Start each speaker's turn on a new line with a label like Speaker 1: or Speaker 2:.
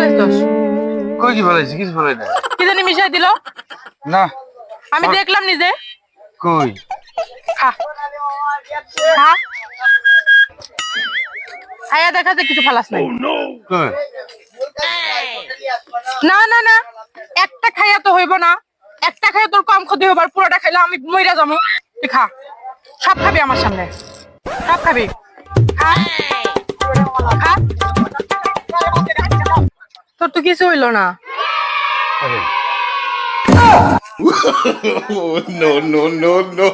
Speaker 1: ফেলাইছস?
Speaker 2: কই কি ফেলাইছি? কিছু ফেলাই না।
Speaker 1: কি জানি মিশাই দিল?
Speaker 2: না।
Speaker 1: আমি দেখলাম নিজে।
Speaker 2: কই?
Speaker 1: খা খা, খাইয়া দেখা যায় কিছু ফেলাস নাই।
Speaker 2: কই?
Speaker 1: না না না, একটা খাইয়া তো হইব না, একটা খাইয়া তোর কম ক্ষতি হবার, পুরোটা খাইলে আমি মইরা যাবো। তুই খা, সব খাবি আমার সামনে, সব খাবি। খা খা, তোর তো কিছু হইলো না।
Speaker 2: আরে
Speaker 3: No, no, no, no.